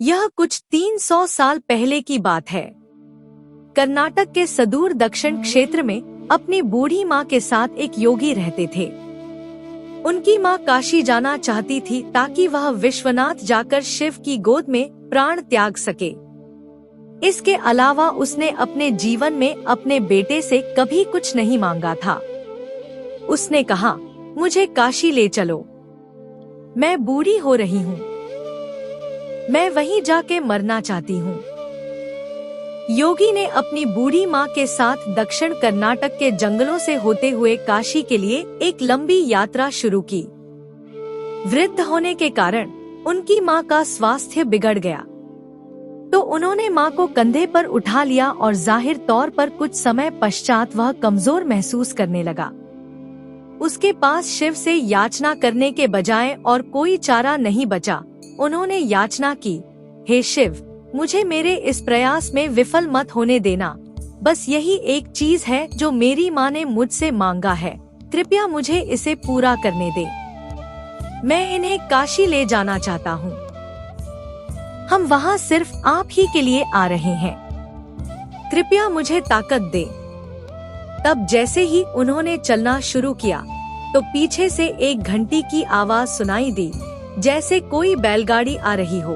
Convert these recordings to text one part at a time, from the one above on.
यह कुछ 300 साल पहले की बात है। कर्नाटक के सुदूर दक्षिण क्षेत्र में अपनी बूढ़ी माँ के साथ एक योगी रहते थे। उनकी माँ काशी जाना चाहती थी ताकि वह विश्वनाथ जाकर शिव की गोद में प्राण त्याग सके। इसके अलावा उसने अपने जीवन में अपने बेटे से कभी कुछ नहीं मांगा था। उसने कहा, मुझे काशी ले चलो, मैं बूढ़ी हो रही हूँ, मैं वहीं जाके मरना चाहती हूँ। योगी ने अपनी बूढ़ी माँ के साथ दक्षिण कर्नाटक के जंगलों से होते हुए काशी के लिए एक लंबी यात्रा शुरू की। वृद्ध होने के कारण उनकी माँ का स्वास्थ्य बिगड़ गया, तो उन्होंने माँ को कंधे पर उठा लिया और जाहिर तौर पर कुछ समय पश्चात वह कमजोर महसूस करने लगा। उसके पास शिव से याचना करने के बजाय और कोई चारा नहीं बचा। उन्होंने याचना की, हे शिव, मुझे मेरे इस प्रयास में विफल मत होने देना। बस यही एक चीज है जो मेरी माँ ने मुझसे मांगा है, कृपया मुझे इसे पूरा करने दे। मैं इन्हें काशी ले जाना चाहता हूँ। हम वहाँ सिर्फ आप ही के लिए आ रहे हैं, कृपया मुझे ताकत दे। तब जैसे ही उन्होंने चलना शुरू किया तो पीछे से एक घंटी की आवाज सुनाई दी, जैसे कोई बैलगाड़ी आ रही हो।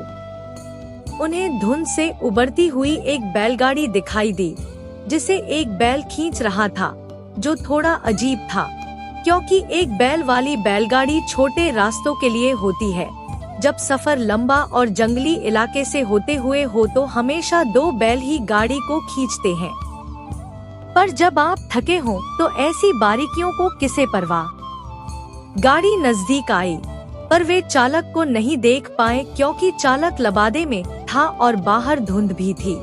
उन्हें धुंध से उबरती हुई एक बैलगाड़ी दिखाई दी, जिसे एक बैल खींच रहा था, जो थोड़ा अजीब था, क्योंकि एक बैल वाली बैलगाड़ी छोटे रास्तों के लिए होती है। जब सफर लंबा और जंगली इलाके से होते हुए हो तो हमेशा 2 बैल ही गाड़ी को खींचते हैं, पर जब आप थके हो तो ऐसी बारीकियों को किसे परवाह। गाड़ी नजदीक आई, पर वे चालक को नहीं देख पाए क्योंकि चालक लबादे में था और बाहर धुंध भी थी।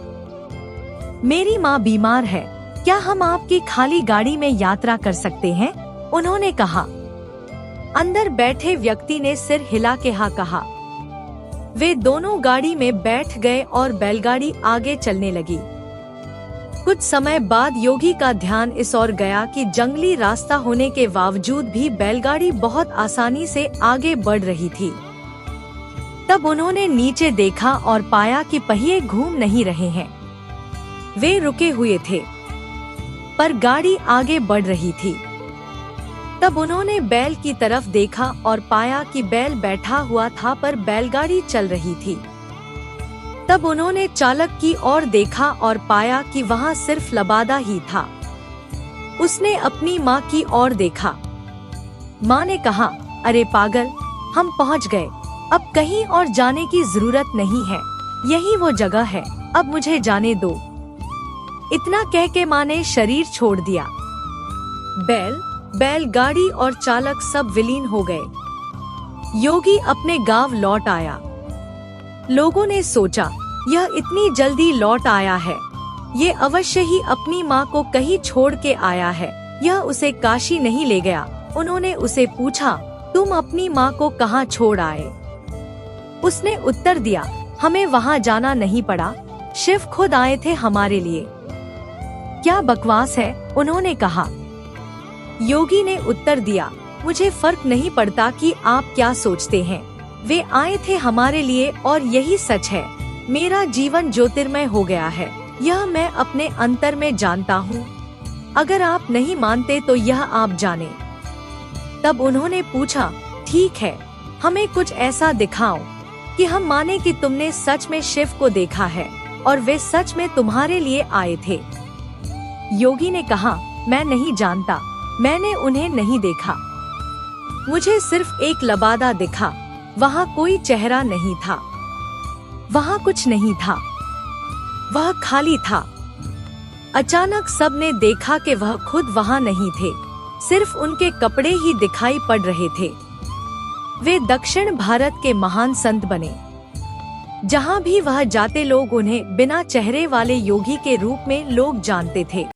मेरी माँ बीमार है, क्या हम आपकी खाली गाड़ी में यात्रा कर सकते हैं? उन्होंने कहा। अंदर बैठे व्यक्ति ने सिर हिला के हाँ कहा। वे दोनों गाड़ी में बैठ गए और बैलगाड़ी आगे चलने लगी। कुछ समय बाद योगी का ध्यान इस ओर गया कि जंगली रास्ता होने के बावजूद भी बैलगाड़ी बहुत आसानी से आगे बढ़ रही थी। तब उन्होंने नीचे देखा और पाया कि पहिए घूम नहीं रहे हैं। वे रुके हुए थे, पर गाड़ी आगे बढ़ रही थी। तब उन्होंने बैल की तरफ देखा और पाया कि बैल बैठा हुआ था, पर बैलगाड़ी चल रही थी। तब उन्होंने चालक की ओर देखा और पाया कि वहाँ सिर्फ लबादा ही था। उसने अपनी माँ की ओर देखा। माँ ने कहा, अरे पागल, हम पहुँच गए, अब कहीं और जाने की जरूरत नहीं है, यही वो जगह है, अब मुझे जाने दो। इतना कह के माँ ने शरीर छोड़ दिया। बैलगाड़ी और चालक सब विलीन हो गए। योगी अपने गांव लौट आया। लोगों ने सोचा, यह इतनी जल्दी लौट आया है, ये अवश्य ही अपनी माँ को कहीं छोड़ के आया है, यह उसे काशी नहीं ले गया। उन्होंने उसे पूछा, तुम अपनी माँ को कहाँ छोड़ आए? उसने उत्तर दिया, हमें वहाँ जाना नहीं पड़ा, शिव खुद आए थे हमारे लिए। क्या बकवास है? उन्होंने कहा। योगी ने उत्तर दिया, मुझे फर्क नहीं पड़ता कि आप क्या सोचते हैं, वे आए थे हमारे लिए और यही सच है। मेरा जीवन ज्योतिर्मय हो गया है, यह मैं अपने अंतर में जानता हूँ। अगर आप नहीं मानते तो यह आप जाने। तब उन्होंने पूछा, ठीक है, हमें कुछ ऐसा दिखाओ कि हम माने कि तुमने सच में शिव को देखा है और वे सच में तुम्हारे लिए आए थे। योगी ने कहा, मैं नहीं जानता, मैंने उन्हें नहीं देखा, मुझे सिर्फ एक लबादा दिखा, वहाँ कोई चेहरा नहीं था, वहाँ कुछ नहीं था, वह खाली था। अचानक सबने देखा कि वह खुद वहाँ नहीं थे, सिर्फ उनके कपड़े ही दिखाई पड़ रहे थे। वे दक्षिण भारत के महान संत बने। जहाँ भी वह जाते लोग उन्हें बिना चेहरे वाले योगी के रूप में लोग जानते थे।